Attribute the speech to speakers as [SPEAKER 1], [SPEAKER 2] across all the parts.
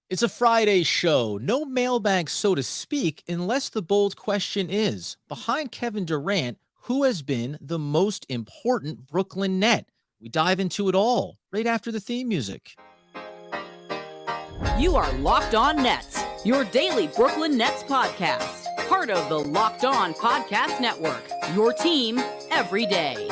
[SPEAKER 1] It's a Friday show, no mailbag, so to speak, unless the bold question is behind Kevin Durant, who has been the most important Brooklyn Net? We dive into it all right after the theme music.
[SPEAKER 2] You are Locked On Nets, your daily Brooklyn Nets podcast. Part of the Locked On Podcast Network, your team every day.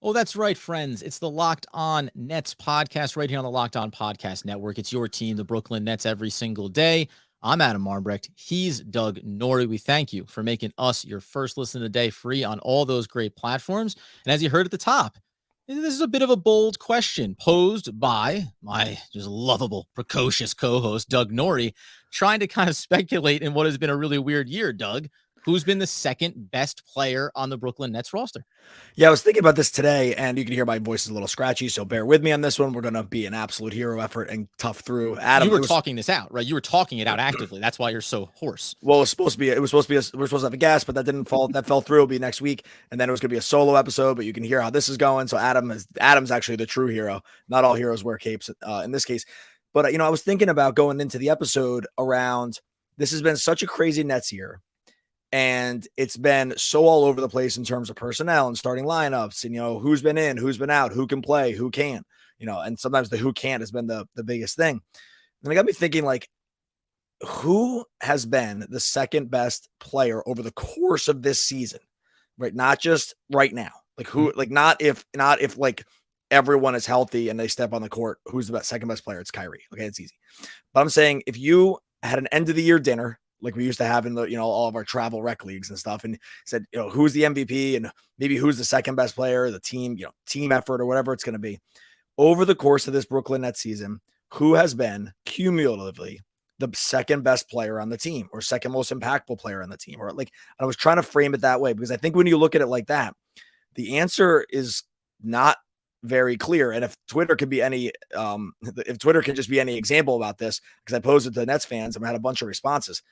[SPEAKER 1] Oh, that's right, friends. It's the Locked On Nets podcast right here on the Locked On Podcast Network. It's your team, the Brooklyn Nets, every single day. I'm Adam Armbrecht. He's Doug Norrie. We thank you for making us your first listen of the day, free on all those great platforms. And as you heard at the top, this is a bit of a bold question posed by my just lovable, precocious co-host, Doug Norrie, trying to kind of speculate in what has been a really weird year, Doug. Who's been the second best player on the Brooklyn Nets roster?
[SPEAKER 3] Yeah, I was thinking about this today, and you can hear my voice is a little scratchy, so bear with me on this one. We're going to be an absolute hero effort and tough through. Adam,
[SPEAKER 1] you were talking this out, right? You were talking it out actively. That's why you're so hoarse.
[SPEAKER 3] Well, we're supposed to have a guest, but that didn't fall. That fell through. It'll be next week, and then it was going to be a solo episode. But you can hear how this is going. So Adam's actually the true hero. Not all heroes wear capes in this case. But I was thinking about going into the episode around. This has been such a crazy Nets year. And it's been so all over the place in terms of personnel and starting lineups and, who's been in, who's been out, who can play, who can't, and sometimes the who can't has been the biggest thing. And it got me thinking, like, who has been the second best player over the course of this season, right? Not just right now, like who, like not if like everyone is healthy and they step on the court, who's the second best player? It's Kyrie. Okay. It's easy. But I'm saying if you had an end of the year dinner, like we used to have in the, all of our travel rec leagues and stuff, and said, who's the MVP and maybe who's the second best player, the team, team effort or whatever it's going to be over the course of this Brooklyn Nets season, who has been cumulatively the second best player on the team or second most impactful player on the team, or like, I was trying to frame it that way because I think when you look at it like that, the answer is not very clear. And if Twitter could be any, if Twitter can just be any example about this, because I posed it to Nets fans and I had a bunch of responses.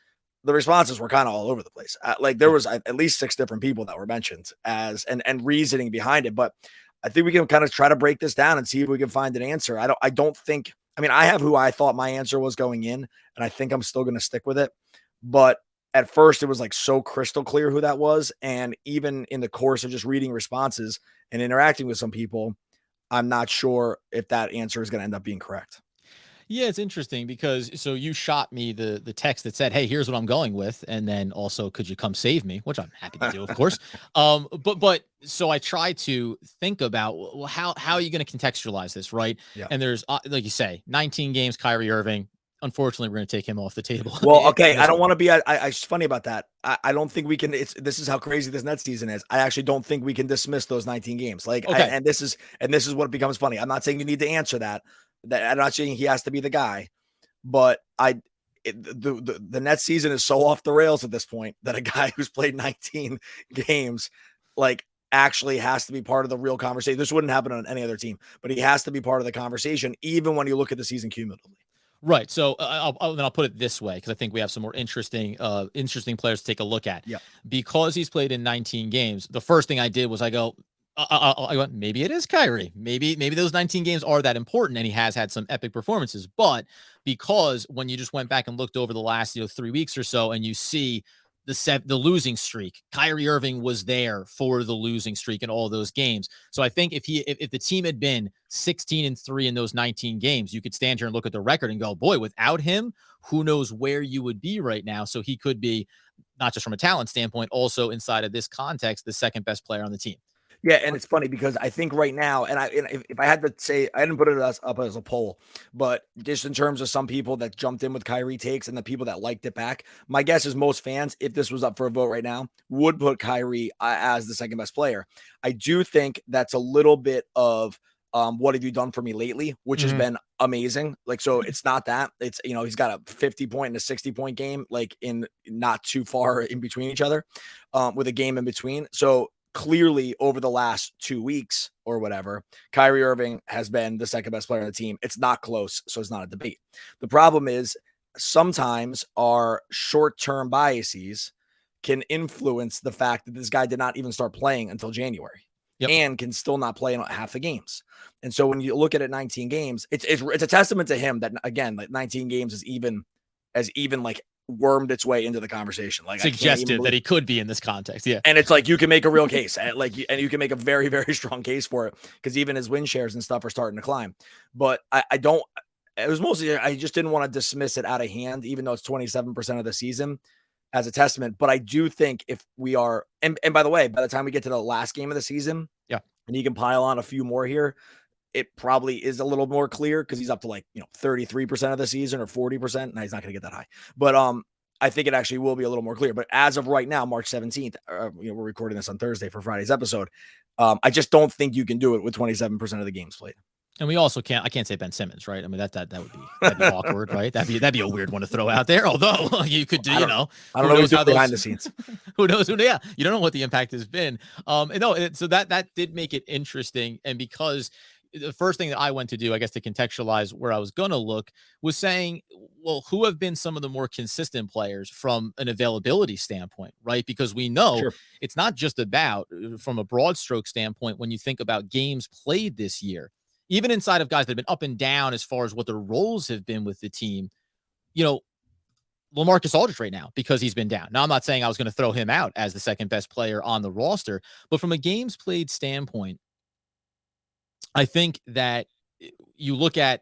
[SPEAKER 3] The responses were kind of all over the place. Like there was at least 6 different people that were mentioned as and reasoning behind it. But I think we can kind of try to break this down and see if we can find an answer. I don't think, I have who I thought my answer was going in, and I think I'm still going to stick with it. But at first it was like so crystal clear who that was. And even in the course of just reading responses and interacting with some people, I'm not sure if that answer is going to end up being correct.
[SPEAKER 1] Yeah, it's interesting because so you shot me the text that said, "Hey, here's what I'm going with," and then also, "Could you come save me?" Which I'm happy to do, of course. But so I try to think about how are you going to contextualize this, right?
[SPEAKER 3] Yeah.
[SPEAKER 1] And there's like you say, 19 games, Kyrie Irving. Unfortunately, we're going to take him off the table.
[SPEAKER 3] Well, okay, I don't want to be. It's funny about that. I don't think we can. This is how crazy this Nets season is. I actually don't think we can dismiss those 19 games. Like,
[SPEAKER 1] okay.
[SPEAKER 3] And this is what becomes funny. I'm not saying you need to answer that. I'm not saying he has to be the guy, but the Nets season is so off the rails at this point that a guy who's played 19 games, like, actually has to be part of the real conversation. This wouldn't happen on any other team, but he has to be part of the conversation, even when you look at the season cumulatively.
[SPEAKER 1] Right. So I'll put it this way, because I think we have some more interesting players to take a look at.
[SPEAKER 3] Yeah.
[SPEAKER 1] Because he's played in 19 games, the first thing I did was I went, maybe it is Kyrie. Maybe those 19 games are that important, and he has had some epic performances. But because when you just went back and looked over the last 3 weeks or so, and you see the losing streak, Kyrie Irving was there for the losing streak in all those games. So I think if the team had been 16-3 in those 19 games, you could stand here and look at the record and go, boy, without him, who knows where you would be right now. So he could be, not just from a talent standpoint, also inside of this context, the second best player on the team.
[SPEAKER 3] Yeah, and it's funny because I think right now, and if I had to say, I didn't put it up as a poll, but just in terms of some people that jumped in with Kyrie takes and the people that liked it back, my guess is most fans, if this was up for a vote right now, would put Kyrie as the second best player. I do think that's a little bit of what have you done for me lately, which has been amazing. Like, so it's not that it's, he's got a 50-point and a 60-point game, like in not too far in between each other, with a game in between. So clearly over the last 2 weeks or whatever, Kyrie Irving has been the second best player on the team. It's not close, so it's not a debate. The problem is sometimes our short-term biases can influence the fact that this guy did not even start playing until January.
[SPEAKER 1] Yep.
[SPEAKER 3] And can still not play in half the games. And so when you look at it 19 games, it's a testament to him that, again, like 19 games is even like wormed its way into the conversation. Like,
[SPEAKER 1] suggestive that he could be in this context. Yeah.
[SPEAKER 3] And it's like, you can make a real case, and you can make a very, very strong case for it, because even his win shares and stuff are starting to climb. But I don't, it was mostly, I just didn't want to dismiss it out of hand, even though it's 27% of the season, as a testament. But I do think if we are, and by the way, by the time we get to the last game of the season,
[SPEAKER 1] yeah,
[SPEAKER 3] and you can pile on a few more here, it probably is a little more clear, because he's up to 33% of the season or 40%. Now he's not going to get that high, but I think it actually will be a little more clear. But as of right now, March 17th, we're recording this on Thursday for Friday's episode. I just don't think you can do it with 27% of the games played.
[SPEAKER 1] And we also I can't say Ben Simmons, right? I mean, that'd be awkward, right? That'd be a weird one to throw out there. Although you could do, I don't know
[SPEAKER 3] who's behind the scenes.
[SPEAKER 1] Who knows? Yeah, you don't know what the impact has been. So that did make it interesting. And because the first thing that I went to do, I guess, to contextualize where I was going to look, was saying, well, who have been some of the more consistent players from an availability standpoint, right? Because we know it's not just about, from a broad stroke standpoint, when you think about games played this year, even inside of guys that have been up and down as far as what their roles have been with the team, LaMarcus Aldridge right now, because he's been down. Now, I'm not saying I was going to throw him out as the second best player on the roster, but from a games played standpoint, I think that you look at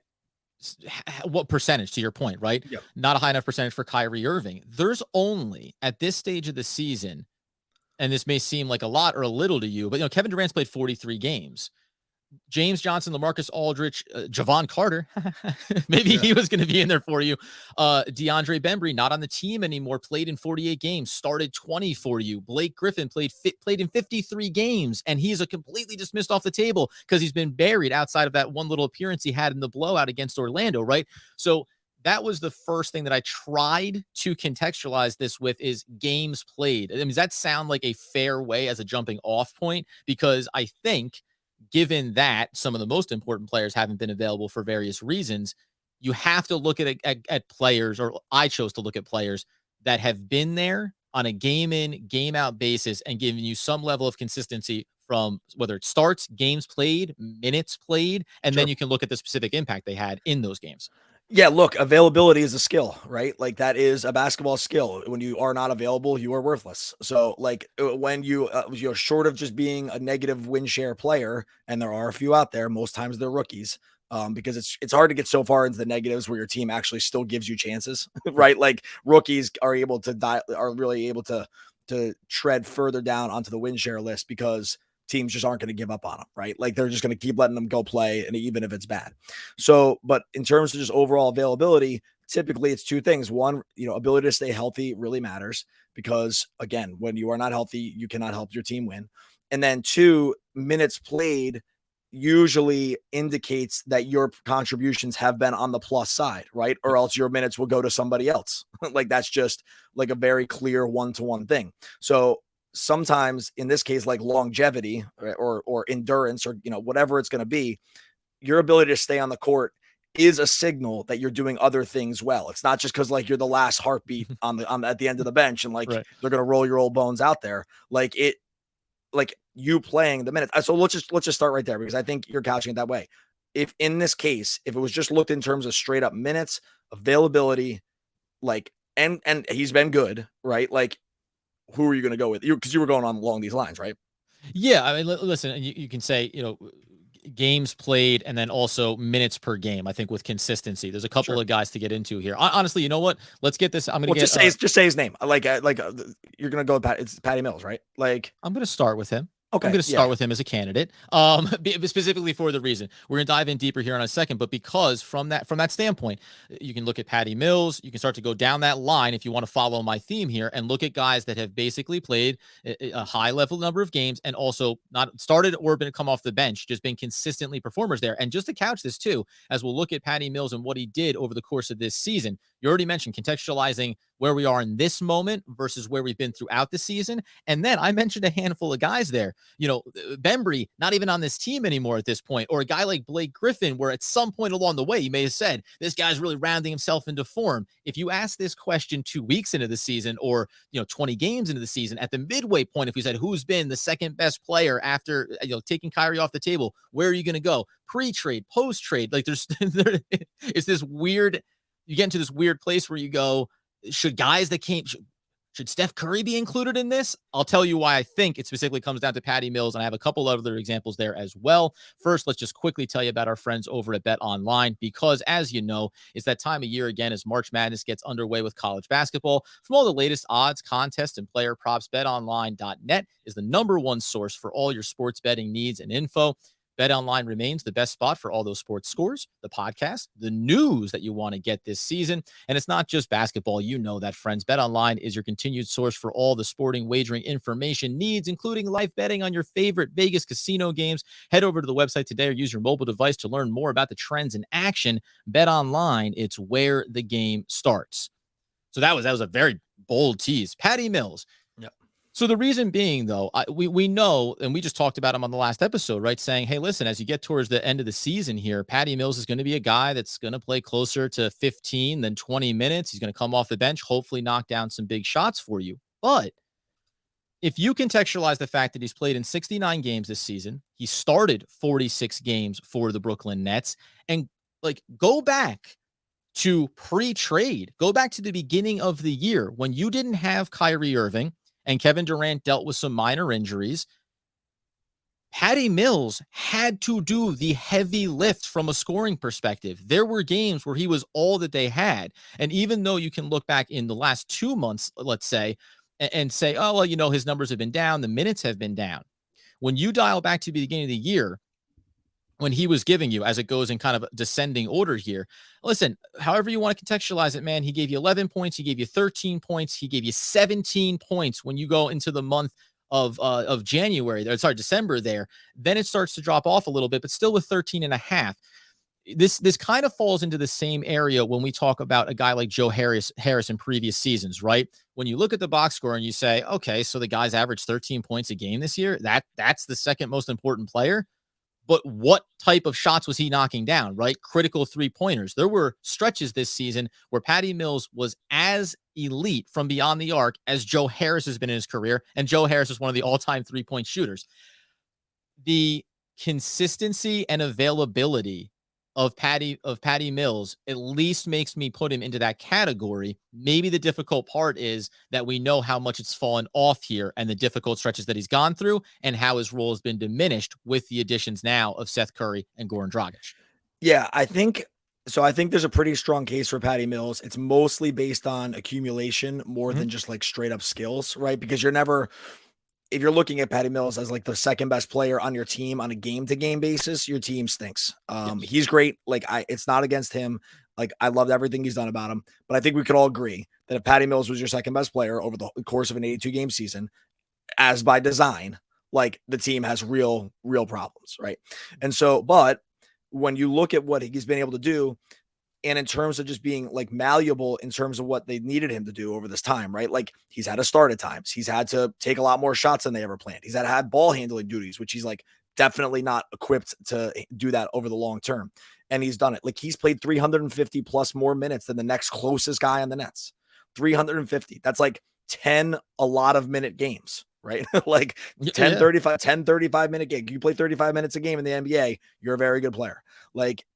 [SPEAKER 1] what percentage, to your point, right?
[SPEAKER 3] Yep.
[SPEAKER 1] Not a high enough percentage for Kyrie Irving. There's only, at this stage of the season, and this may seem like a lot or a little to you, but Kevin Durant's played 43 games. James Johnson, LaMarcus Aldridge, Javon Carter, maybe he was going to be in there for you. DeAndre Bembry, not on the team anymore, played in 48 games, started 20 for you. Blake Griffin played in 53 games, and he's a completely dismissed off the table because he's been buried outside of that one little appearance he had in the blowout against Orlando, right? So that was the first thing that I tried to contextualize this with, is games played. I mean, does that sound like a fair way as a jumping off point? Because I think, given that some of the most important players haven't been available for various reasons, you have to look at players, or I chose to look at players that have been there on a game in, game out basis and giving you some level of consistency from whether it starts, games played, minutes played, and then you can look at the specific impact they had in those games.
[SPEAKER 3] Yeah, look, availability is a skill, right? Like, that is a basketball skill. When you are not available, you are worthless. So, like, when you're short of just being a negative win share player, and there are a few out there, most times they're rookies, because it's hard to get so far into the negatives where your team actually still gives you chances, right? Like, rookies are really able to tread further down onto the win share list, because teams just aren't going to give up on them, right? Like, they're just going to keep letting them go play, and even if it's bad. So, but in terms of just overall availability, typically it's two things. One, ability to stay healthy really matters, because, again, when you are not healthy, you cannot help your team win. And then two, minutes played usually indicates that your contributions have been on the plus side, right? Or else your minutes will go to somebody else. Like, that's just like a very clear one-to-one thing. So sometimes, in this case, like longevity or endurance, or whatever it's going to be, your ability to stay on the court is a signal that you're doing other things well. It's not just because, like, you're the last heartbeat at the end of the bench, and like, they're going to roll your old bones out there. Like, you playing the minutes. So let's just start right there, because I think you're couching it that way. If in this case, if it was just looked in terms of straight up minutes, availability, like, and he's been good, right? Like, who are you going to go with? Because you were going on along these lines, right?
[SPEAKER 1] Yeah, I mean, listen, you can say, games played, and then also minutes per game. I think with consistency, there's a couple of guys to get into here. Honestly, you know what? Let's get this. I'm going to
[SPEAKER 3] just say his name. Like you're going to go with it's Patty Mills, right? Like,
[SPEAKER 1] I'm going to start with him.
[SPEAKER 3] Okay,
[SPEAKER 1] I'm going to start with him as a candidate, specifically for the reason we're going to dive in deeper here in a second. But because from that standpoint, you can look at Patty Mills. You can start to go down that line if you want to follow my theme here, and look at guys that have basically played a high level number of games, and also not started or been come off the bench, just been consistently performers there. And just to couch this too, as we'll look at Patty Mills and what he did over the course of this season, you already mentioned contextualizing where we are in this moment versus where we've been throughout the season. And then I mentioned a handful of guys there, Bembry, not even on this team anymore at this point, or a guy like Blake Griffin, where at some point along the way, you may have said, this guy's really rounding himself into form. If you ask this question 2 weeks into the season or, 20 games into the season, at the midway point, if we said, who's been the second best player after, taking Kyrie off the table, where are you going to go? Pre-trade, post-trade, like it's this weird, you get into this weird place where you go, should guys that came, should Steph Curry be included in this? I'll tell you why I think it specifically comes down to Patty Mills, and I have a couple other examples there as well. First, let's just quickly tell you about our friends over at Bet Online, because as you know, it's that time of year again as March Madness gets underway with college basketball. From all the latest odds, contests, and player props, betonline.net is the #1 source for all your sports betting needs and info. BetOnline remains the best spot for all those sports scores, the podcast, the news that you want to get this season. And it's not just basketball. You know that, friends. BetOnline is your continued source for all the sporting wagering information needs, including live betting on your favorite Vegas casino games. Head over to the website today or use your mobile device to learn more about the trends in action. BetOnline, it's where the game starts. So that was a very bold tease. Patty Mills. So the reason being, though, we know, and we just talked about him on the last episode, right? Saying, hey, listen, as you get towards the end of the season here, Patty Mills is going to be a guy that's going to play closer to 15 than 20 minutes. He's going to come off the bench, hopefully knock down some big shots for you. But if you contextualize the fact that he's played in 69 games this season, he started 46 games for the Brooklyn Nets, and go back to pre-trade, go back to the beginning of the year when you didn't have Kyrie Irving, and Kevin Durant dealt with some minor injuries. Patty Mills had to do the heavy lift from a scoring perspective. There were games where he was all that they had. And even though you can look back in the last 2 months, let's say, and say, oh, well, his numbers have been down, the minutes have been down. When you dial back to the beginning of the year, when he was giving you, as it goes in kind of descending order here, listen, however you want to contextualize it, man, he gave you 11 points, he gave you 13 points, he gave you 17 points when you go into the month of January, December there. Then it starts to drop off a little bit, but still with 13 and a half. This kind of falls into the same area when we talk about a guy like Joe Harris in previous seasons, right? When you look at the box score and you say, okay, so the guy's averaged 13 points a game this year, that's the second most important player. But what type of shots was he knocking down, right? Critical three-pointers. There were stretches this season where Patty Mills was as elite from beyond the arc as Joe Harris has been in his career, and Joe Harris is one of the all-time three-point shooters. The consistency and availability of Patty Mills at least makes me put him into that category. Maybe the difficult part is that we know how much it's fallen off here and the difficult stretches that he's gone through and how his role has been diminished with the additions now of Seth Curry and Goran Dragic.
[SPEAKER 3] Yeah, I think there's a pretty strong case for Patty Mills. It's mostly based on accumulation more than just like straight up skills, right? Because if you're looking at Patty Mills as like the second best player on your team on a game to game basis, your team stinks. He's great. It's not against him. I loved everything he's done about him, but I think we could all agree that if Patty Mills was your second best player over the course of an 82 game season, as by design, the team has real problems. Right. And so, but when you look at what he's been able to do, and in terms of just being malleable in terms of what they needed him to do over this time, right? He's had to start at times. He's had to take a lot more shots than they ever planned. He's had to have ball handling duties, which he's definitely not equipped to do that over the long term. And he's done it. He's played 350 plus more minutes than the next closest guy on the Nets. 350. That's 10 a lot of minute games, right? 35 minute game. You play 35 minutes a game in the NBA, you're a very good player.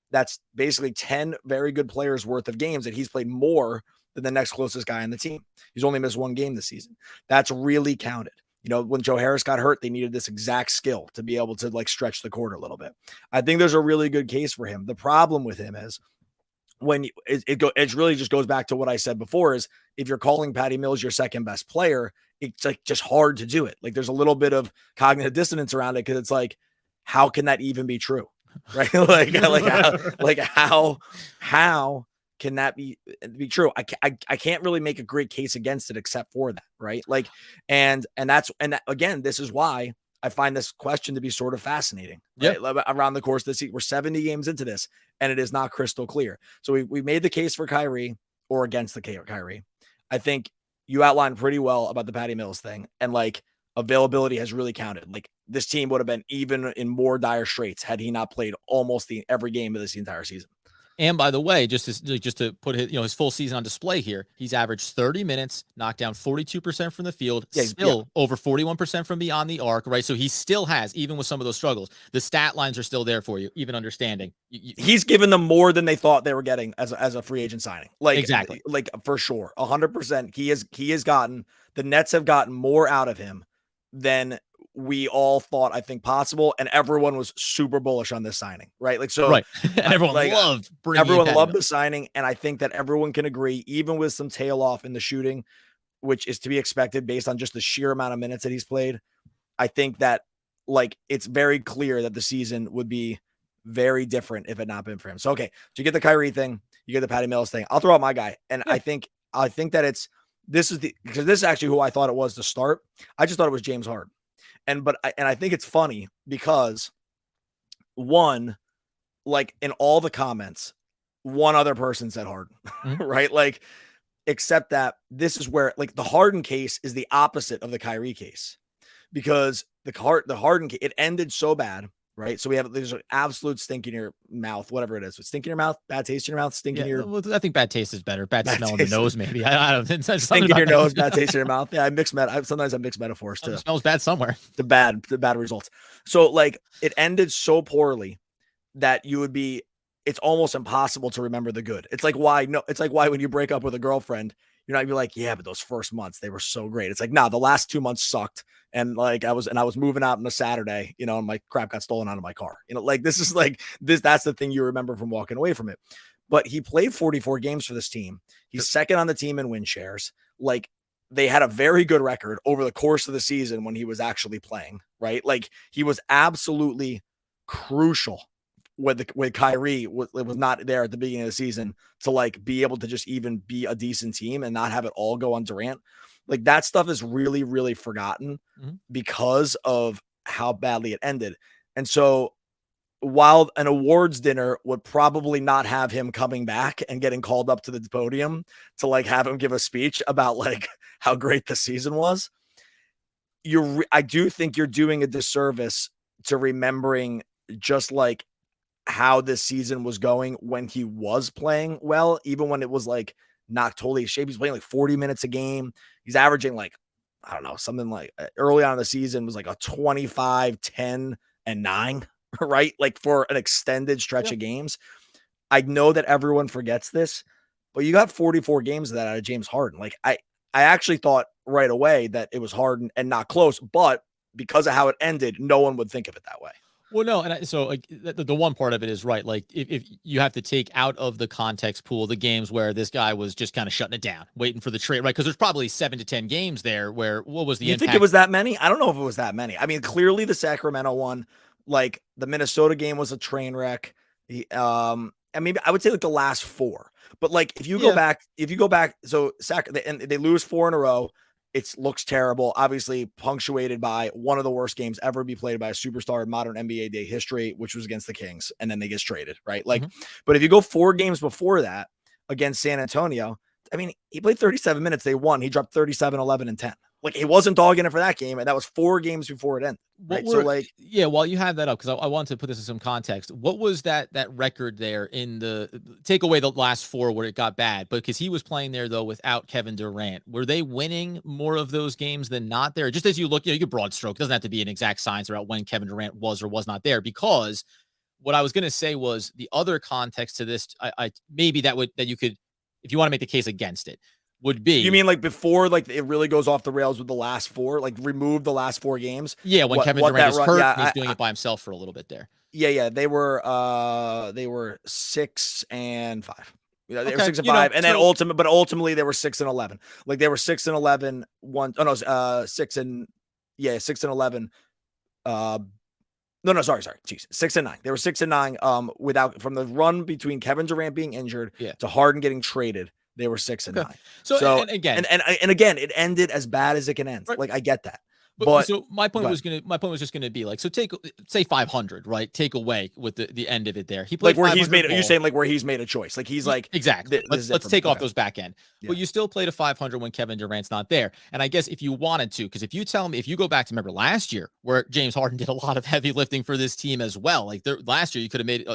[SPEAKER 3] That's basically 10 very good players worth of games that he's played more than the next closest guy on the team. He's only missed one game this season. That's really counted. When Joe Harris got hurt, they needed this exact skill to be able to stretch the court a little bit. I think there's a really good case for him. The problem with him is it really just goes back to what I said before is if you're calling Patty Mills your second best player, it's just hard to do it. There's a little bit of cognitive dissonance around it because it's how can that even be true? Right. How can that be true? I can't really make a great case against it except for that. Right. Again, this is why I find this question to be sort of fascinating. Right? Yep. Around the course of the season, we're 70 games into this and it is not crystal clear. So we made the case for Kyrie or against the Kyrie. I think you outlined pretty well about the Patty Mills thing, and like availability has really counted. Like this team would have been even in more dire straits had he not played almost every game of this entire season.
[SPEAKER 1] And by the way, just to put his full season on display here, he's averaged 30 minutes, knocked down 42% from the field, still over 41% from beyond the arc, right? So he still has, even with some of those struggles, the stat lines are still there for you, even understanding.
[SPEAKER 3] He's given them more than they thought they were getting as a free agent signing. Like
[SPEAKER 1] exactly,
[SPEAKER 3] like for sure, 100%. He has gotten, the Nets have gotten more out of him than we all thought, I think, possible, and everyone was super bullish on this signing, right? Like, so,
[SPEAKER 1] right, and everyone loved
[SPEAKER 3] the signing, and I think that everyone can agree, even with some tail off in the shooting, which is to be expected based on just the sheer amount of minutes that he's played. I think that like it's very clear that the season would be very different if it had not been for him. So, okay, so you get the Kyrie thing, you get the Patty Mills thing. I'll throw out my guy, and I think that this is actually who I thought it was to start. I just thought it was James Harden. And I think it's funny because one, like in all the comments, one other person said Harden, right? Like, except that this is where like the Harden case is the opposite of the Kyrie case, because the Harden it ended so bad, right? So there's an absolute stink in your mouth, whatever it is. Stink in your mouth, bad taste in your mouth, stink in your.
[SPEAKER 1] Well, I think bad taste is better. Bad smell in the nose, maybe. I don't think
[SPEAKER 3] stink in your nose, bad taste in your mouth. Yeah, sometimes I mix metaphors too.
[SPEAKER 1] It smells bad somewhere.
[SPEAKER 3] The bad results. So like it ended so poorly that it's almost impossible to remember the good. It's like why when you break up with a girlfriend, you're not gonna be like, yeah, but those first months, they were so great. It's like, nah, the last 2 months sucked. And like I was moving out on a Saturday, and my crap got stolen out of my car. Like this is like this, that's the thing you remember from walking away from it. But he played 44 games for this team. He's second on the team in win shares. Like they had a very good record over the course of the season when he was actually playing, right? Like he was absolutely crucial with Kyrie was not there at the beginning of the season to like be able to just even be a decent team and not have it all go on Durant. Like that stuff is really, really forgotten because of how badly it ended. And so while an awards dinner would probably not have him coming back and getting called up to the podium to like have him give a speech about like how great the season was, I do think you're doing a disservice to remembering just like how this season was going when he was playing well, even when it was like not totally shape. He's playing like 40 minutes a game. He's averaging like, I don't know, something like early on in the season was like a 25, 10 and 9, right? Like for an extended stretch of games. I know that everyone forgets this, but you got 44 games of that out of James Harden. Like I actually thought right away that it was Harden and not close, but because of how it ended, no one would think of it that way.
[SPEAKER 1] Well, no, and so like the one part of it is right. Like if you have to take out of the context pool the games where this guy was just kind of shutting it down, waiting for the trade, right? Because there's probably 7 to 10 games there where what was the
[SPEAKER 3] impact? You think it was that many? I don't know if it was that many. I mean, clearly the Sacramento one, like the Minnesota game was a train wreck. And maybe I would say like the last 4. But like if you go back, so they lose 4 in a row. It looks terrible, obviously punctuated by one of the worst games ever be played by a superstar in modern NBA day history, which was against the Kings. And then they get traded, right? Like, but if you go 4 games before that against San Antonio, I mean, he played 37 minutes. They won. He dropped 37, 11, and 10. Like he wasn't dogging it for that game. And that was 4 games before it ended. Right. So like,
[SPEAKER 1] yeah, while you have that up, because I wanted to put this in some context. What was that record there in the take away the last 4 where it got bad? But because he was playing there though without Kevin Durant, were they winning more of those games than not there? Just as you look, you get broad stroke. It doesn't have to be an exact science about when Kevin Durant was or was not there. Because what I was going to say was the other context to this. I maybe that you could, if you want to make the case against it, would be.
[SPEAKER 3] You mean like before, like it really goes off the rails with the last 4, like remove the last 4 games?
[SPEAKER 1] Yeah, when Kevin Durant is hurt, he's doing it by himself for a little bit there.
[SPEAKER 3] Yeah, they were 6 and 5. They were 6 and 5, and then ultimately they were 6 and 11. Like they were 6 and 11. 6 and 11. No, sorry. Jeez, 6 and 9. They were 6 and 9. Without from the run between Kevin Durant being injured to Harden getting traded. They were 6 and 9.
[SPEAKER 1] So and again,
[SPEAKER 3] it ended as bad as it can end. Right. Like I get that,
[SPEAKER 1] But
[SPEAKER 3] But
[SPEAKER 1] so my point
[SPEAKER 3] go
[SPEAKER 1] was
[SPEAKER 3] ahead.
[SPEAKER 1] just gonna be like, so say 500, right? Take away with the end of it there. He
[SPEAKER 3] Like
[SPEAKER 1] played
[SPEAKER 3] where he's
[SPEAKER 1] 500
[SPEAKER 3] made, you
[SPEAKER 1] ball.
[SPEAKER 3] saying like where he's made a choice. Like he's like,
[SPEAKER 1] Exactly.
[SPEAKER 3] this is it
[SPEAKER 1] Let's
[SPEAKER 3] for me.
[SPEAKER 1] take off
[SPEAKER 3] Okay.
[SPEAKER 1] those back end.
[SPEAKER 3] Yeah.
[SPEAKER 1] But you still played a 500 when Kevin Durant's not there. And I guess if you wanted to, because if you tell me, if you go back to remember last year where James Harden did a lot of heavy lifting for this team as well, like last year you could have made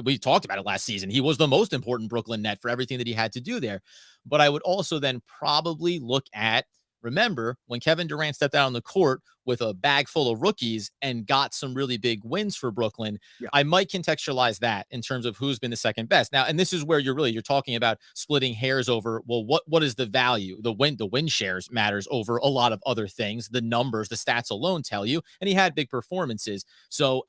[SPEAKER 1] we talked about it last season. He was the most important Brooklyn net for everything that he had to do there. But I would also then probably look at, remember when Kevin Durant stepped out on the court with a bag full of rookies and got some really big wins for Brooklyn.
[SPEAKER 3] Yeah.
[SPEAKER 1] I might contextualize that in terms of who's been the second best. Now, and this is where you're talking about splitting hairs over, well, what is the value? The win shares matters over a lot of other things. The numbers, the stats alone tell you, and he had big performances. So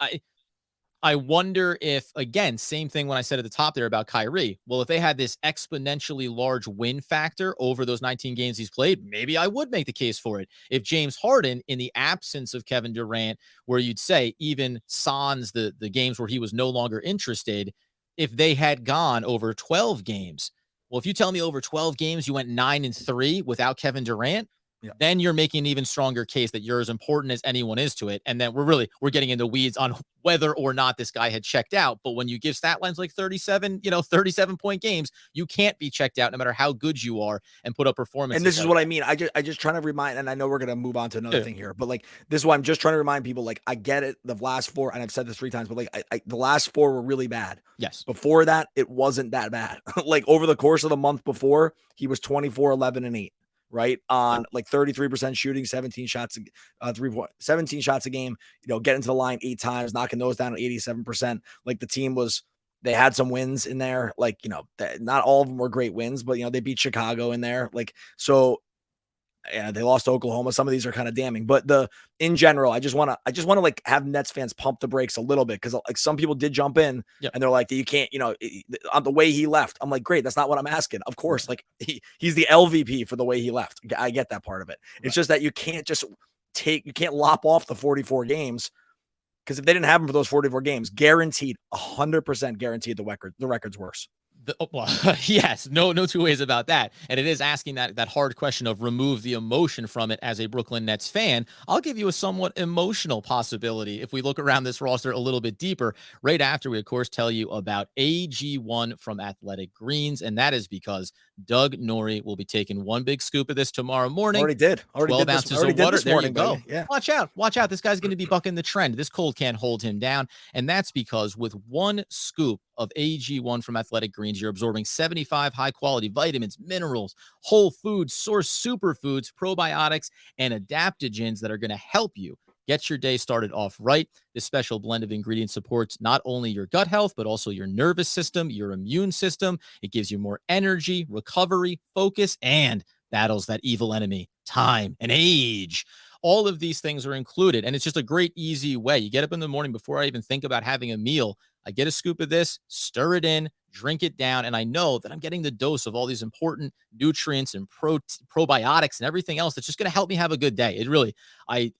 [SPEAKER 1] I wonder if, again, same thing when I said at the top there about Kyrie. Well, if they had this exponentially large win factor over those 19 games he's played, maybe I would make the case for it. If James Harden, in the absence of Kevin Durant, where you'd say even sans the games where he was no longer interested, if they had gone over 12 games, well, if you tell me over 12 games you went 9-3 without Kevin Durant,
[SPEAKER 3] Yeah.
[SPEAKER 1] then you're making an even stronger case that you're as important as anyone is to it. And then we're getting into weeds on whether or not this guy had checked out. But when you give stat lines like 37-point games, you can't be checked out no matter how good you are and put up performances.
[SPEAKER 3] And this is
[SPEAKER 1] like
[SPEAKER 3] what
[SPEAKER 1] that.
[SPEAKER 3] I mean. I just trying to remind, and I know we're gonna move on to another
[SPEAKER 1] Yeah.
[SPEAKER 3] thing here, but like this is why I'm just trying to remind people. Like I get it, the last four, and I've said this 3 times, but like the last 4 were really bad.
[SPEAKER 1] Yes.
[SPEAKER 3] Before that, it wasn't that bad. Like over the course of the month before, he was 24, 11, and 8. Right on like 33% shooting, 17 shots, 17 shots a game. Getting to the line 8 times, knocking those down at 87%. Like the team was. They had some wins in there, like, not all of them were great wins, but, they beat Chicago in there. Like, so yeah, they lost to Oklahoma. Some of these are kind of damning, but in general, I just want to like have Nets fans pump the brakes a little bit. Cause like some people did jump in and they're like, you can't, on the way he left. I'm like, great. That's not what I'm asking. Of course. Like he's the LVP for the way he left. I get that part of it. It's just that you can't you can't lop off the 44 games. Because if they didn't have him for those 44 games, guaranteed, 100% guaranteed the record's worse.
[SPEAKER 1] Yes, no 2 ways about that. And it is asking that hard question of remove the emotion from it as a Brooklyn Nets fan. I'll give you a somewhat emotional possibility if we look around this roster a little bit deeper. Right after we, of course, tell you about AG1 from Athletic Greens. And that is because Doug Norrie will be taking one big scoop of this tomorrow morning.
[SPEAKER 3] Already did
[SPEAKER 1] 12 ounces of water. There you go.
[SPEAKER 3] Baby. Yeah.
[SPEAKER 1] Watch out. This guy's going to be bucking the trend. This cold can't hold him down. And that's because with one scoop of AG1 from Athletic Greens, you're absorbing 75 high-quality vitamins, minerals, whole foods, source superfoods, probiotics, and adaptogens that are going to help you get your day started off right. This special blend of ingredients supports not only your gut health, but also your nervous system, your immune system. It gives you more energy, recovery, focus, and battles that evil enemy, time and age. All of these things are included, and it's just a great, easy way. You get up in the morning before I even think about having a meal. I get a scoop of this, stir it in, drink it down, and I know that I'm getting the dose of all these important nutrients and probiotics and everything else that's just going to help me have a good day. It really, I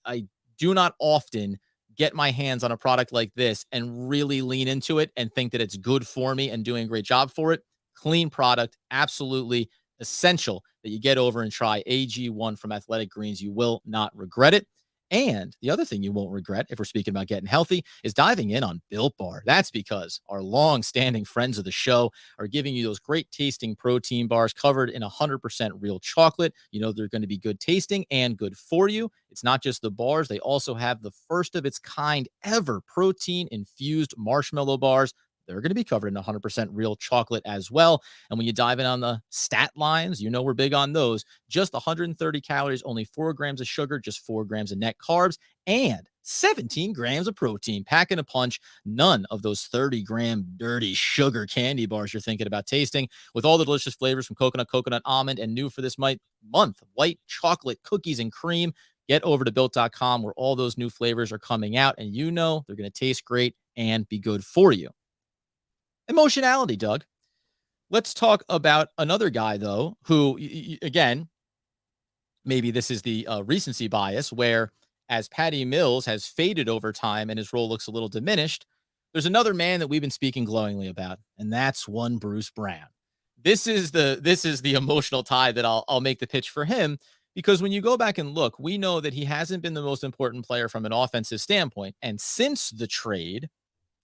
[SPEAKER 1] do not often get my hands on a product like this and really lean into it and think that it's good for me and doing a great job for it. Clean product, absolutely essential that you get over and try AG1 from Athletic Greens. You will not regret it. And the other thing you won't regret, if we're speaking about getting healthy, is diving in on Built Bar. That's because our long-standing friends of the show are giving you those great tasting protein bars covered in 100% real chocolate. You know they're going to be good tasting and good for you. It's not just the bars. They also have the first of its kind ever protein-infused marshmallow bars. They're going to be covered in 100% real chocolate as well. And when you dive in on the stat lines, you know we're big on those. Just 130 calories, only 4 grams of sugar, just 4 grams of net carbs, and 17 grams of protein. Packing a punch, none of those 30-gram dirty sugar candy bars you're thinking about tasting, with all the delicious flavors from coconut, almond, and new for this month, white chocolate, cookies, and cream. Get over to built.com where all those new flavors are coming out, and you know they're going to taste great and be good for you. Emotionality, Doug. Let's talk about another guy, though, who, again, maybe this is the recency bias, where as Patty Mills has faded over time and his role looks a little diminished, there's another man that we've been speaking glowingly about, and that's one Bruce Brown. This is the emotional tie that I'll make the pitch for him, Because when you go back and look, we know that he hasn't been the most important player from an offensive standpoint. And since the trade,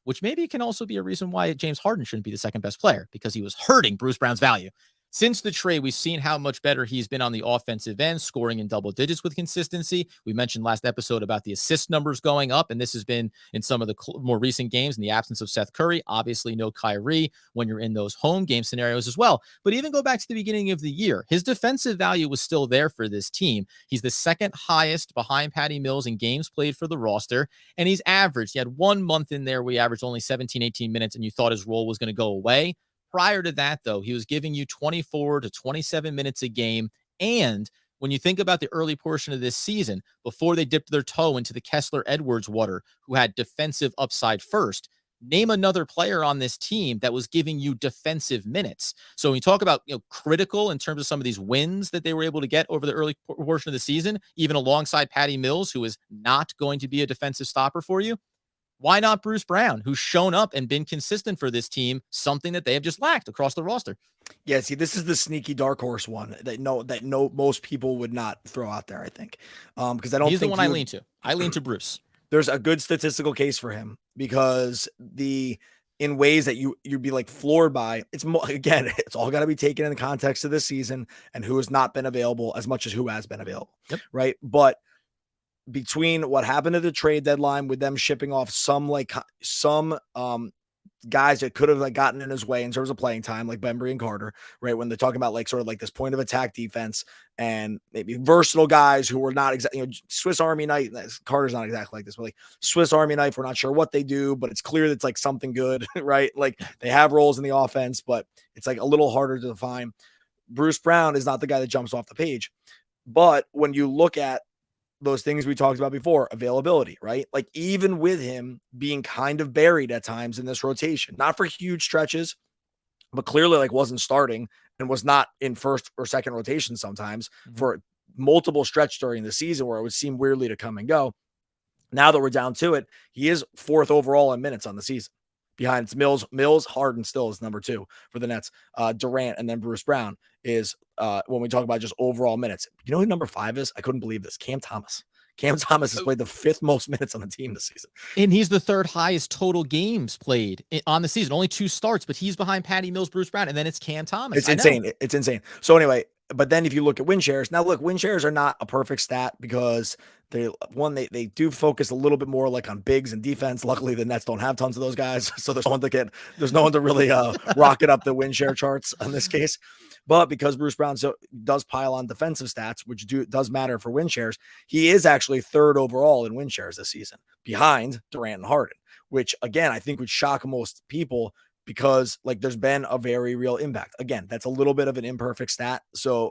[SPEAKER 1] which maybe can also be a reason why James Harden shouldn't be the second best player, because he was hurting Bruce Brown's value. Since the trade, we've seen how much better he's been on the offensive end, scoring in double digits with consistency. We mentioned last episode about the assist numbers going up, and this has been in some of the more recent games in the absence of Seth Curry. Obviously, no Kyrie when you're in those home game scenarios as well. But even go back to the beginning of the year, his defensive value was still there for this team. He's the second highest behind Patty Mills in games played for the roster, and he's averaged. He had 1 month in there where he averaged only 17, 18 minutes, and you thought his role was going to go away. Prior to that, though, he was giving you 24 to 27 minutes a game. And when you think about the early portion of this season, before they dipped their toe into the Kessler-Edwards water, who had defensive upside first, name another player on this team that was giving you defensive minutes. So when you talk about critical in terms of some of these wins that they were able to get over the early portion of the season, even alongside Patty Mills, who is not going to be a defensive stopper for you, why not Bruce Brown, who's shown up and been consistent for this team, something that they have just lacked across the roster?
[SPEAKER 3] Yeah, see, this is the sneaky dark horse one that most people would not throw out there, I think. Because I don't
[SPEAKER 1] He's
[SPEAKER 3] think
[SPEAKER 1] the one I lean to. I lean to Bruce.
[SPEAKER 3] There's a good statistical case for him because in ways that you'd be like floored by. Again, it's all got to be taken in the context of this season and who has not been available as much as who has been available.
[SPEAKER 1] Yep.
[SPEAKER 3] Right. But between what happened at the trade deadline with them shipping off some guys that could have gotten in his way in terms of playing time, like Bembry and Carter, right? When they're talking about sort of this point of attack defense and maybe versatile guys who were not exactly, Swiss Army knife. Carter's not exactly like this, but Swiss Army knife. We're not sure what they do, but it's clear that it's something good, right? They have roles in the offense, but it's a little harder to define. Bruce Brown is not the guy that jumps off the page, but when you look at those things we talked about before, availability, right? Even with him being kind of buried at times in this rotation, not for huge stretches, but clearly wasn't starting and was not in first or second rotation sometimes for multiple stretch during the season where it would seem weirdly to come and go. Now that we're down to it, he is fourth overall in minutes on the season. Behind Mills, Harden still is number 2 for the Nets. Durant and then Bruce Brown is when we talk about just overall minutes. You know who number 5 is? I couldn't believe this. Cam Thomas. Cam Thomas has played the 5th most minutes on the team this season.
[SPEAKER 1] And he's the 3rd highest total games played on the season. Only 2 starts, but he's behind Patty Mills, Bruce Brown, and then it's Cam Thomas.
[SPEAKER 3] It's insane. It's insane. So anyway, but then if you look at win shares, now look, win shares are not a perfect stat because they do focus a little bit more on bigs and defense. Luckily, the Nets don't have tons of those guys, so there's no one to really rocket up the win share charts in this case. But because Bruce Brown does pile on defensive stats, which does matter for win shares, he is actually 3rd overall in win shares this season, behind Durant and Harden, which again I think would shock most people because there's been a very real impact. Again, that's a little bit of an imperfect stat.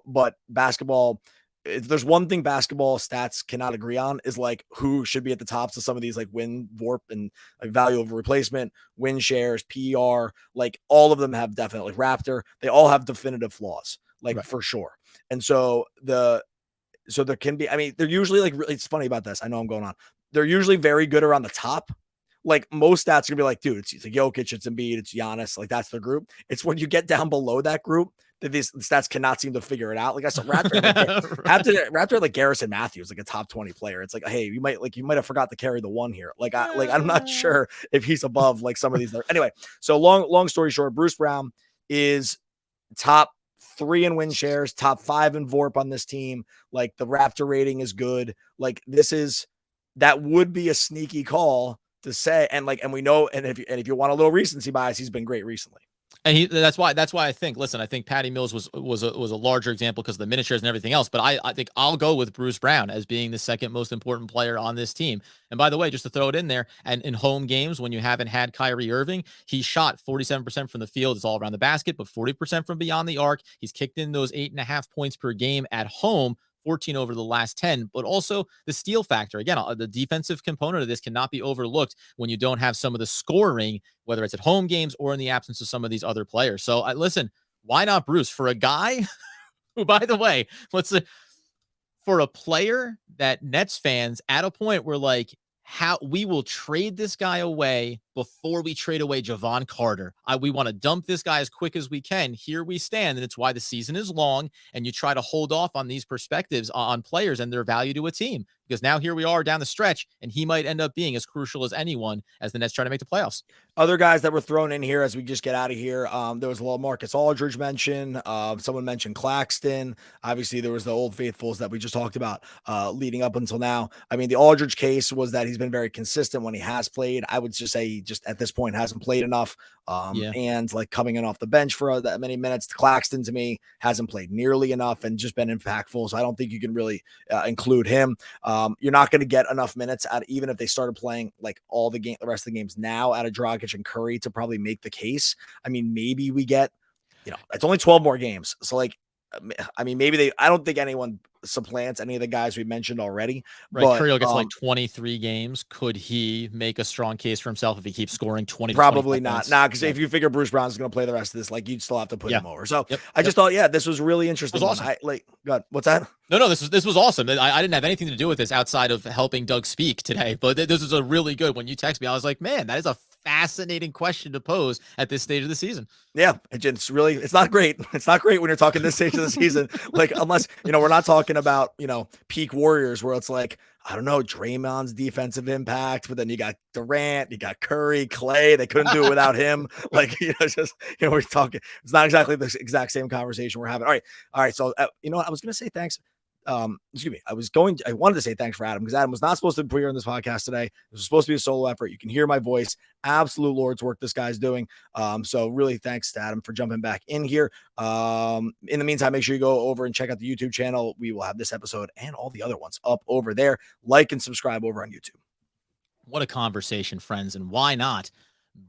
[SPEAKER 3] But basketball, if there's one thing basketball stats cannot agree on is who should be at the tops of some of these win VORP and value over replacement, win shares, PER, all of them have definitely Raptor. They all have definitive flaws, right. For sure. And so there can be, they're usually really, it's funny about this. I know I'm going on. They're usually very good around the top. Most stats are gonna be dude, it's Jokic, it's Embiid, it's Giannis. That's the group. It's when you get down below that group that these stats cannot seem to figure it out. I saw Raptor, Raptor Garrison Matthews, a top 20 player. It's hey, you might have forgot to carry the one here. I'm not sure if he's above some of these. Anyway, so long story short, Bruce Brown is top 3 in win shares, top 5 in VORP on this team. The Raptor rating is good. That would be a sneaky call to say, and we know, and if you want a little recency bias, he's been great recently.
[SPEAKER 1] And that's why I think, listen, I think Patty Mills was a larger example because of the minute shares and everything else. But I think I'll go with Bruce Brown as being the second most important player on this team. And by the way, just to throw it in there, and in home games, when you haven't had Kyrie Irving, he shot 47% from the field. It's all around the basket, but 40% from beyond the arc. He's kicked in those 8.5 points per game at home, 14 over the last 10, but also the steal factor. Again, the defensive component of this cannot be overlooked when you don't have some of the scoring, whether it's at home games or in the absence of some of these other players. So listen, why not Bruce? For a guy who, by the way, for a player that Nets fans at a point were how we will trade this guy away before we trade away Javon Carter. We want to dump this guy as quick as we can. Here we stand, and it's why the season is long, and you try to hold off on these perspectives on players and their value to a team, because now here we are down the stretch, and he might end up being as crucial as anyone as the Nets try to make the playoffs.
[SPEAKER 3] Other guys that were thrown in here as we just get out of here, there was a little Marcus Aldridge mention. Someone mentioned Claxton. Obviously, there was the old faithfuls that we just talked about leading up until now. I mean, the Aldridge case was that he's been very consistent when he has played. I would just say he just at this point hasn't played enough. And like coming in off the bench for that many minutes. Claxton to me hasn't played nearly enough and just been impactful. So I don't think you can really include him. You're not going to get enough minutes out, even if they started playing like the rest of the games now out of Dragic and Curry to probably make the case. I mean, maybe we get, it's only 12 more games. So like, I mean, I don't think anyone supplants any of the guys we mentioned already.
[SPEAKER 1] Right.
[SPEAKER 3] But,
[SPEAKER 1] Curry gets like 23 games. Could he make a strong case for himself if he keeps scoring 20?
[SPEAKER 3] Probably not. Because if you figure Bruce Brown's going to play the rest of this, like you'd still have to put him over. So I just thought, this was really interesting.
[SPEAKER 1] It was awesome.
[SPEAKER 3] God, what's that?
[SPEAKER 1] No, this was awesome. I didn't have anything to do with this outside of helping Doug speak today, but this was a really good. When you text me, I was like, man, that is a fascinating question to pose at this stage of the season.
[SPEAKER 3] Yeah, it's not great. It's not great when you're talking this stage of the season. Like, unless, we're not talking about, peak Warriors where it's like, I don't know, Draymond's defensive impact, but then you got Durant, you got Curry, Clay. They couldn't do it without him. Like, we're talking, it's not exactly the exact same conversation we're having. All right. So, I was going to say thanks. I wanted to say thanks for Adam, because Adam was not supposed to appear on this podcast today. It was supposed to be a solo effort. You can hear my voice. Absolute Lord's work this guy's doing. So really thanks to Adam for jumping back in here. In the meantime, make sure you go over and check out the YouTube channel. We will have this episode and all the other ones up over there. Like and subscribe over on YouTube.
[SPEAKER 1] What a conversation, friends. And why not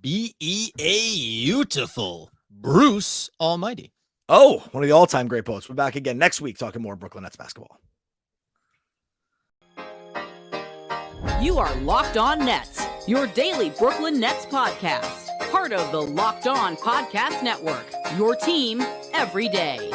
[SPEAKER 1] be beautiful Bruce Almighty?
[SPEAKER 3] Oh, one of the all-time great poets. We're back again next week talking more Brooklyn Nets basketball.
[SPEAKER 2] You are Locked On Nets, your daily Brooklyn Nets podcast. Part of the Locked On Podcast Network, your team every day.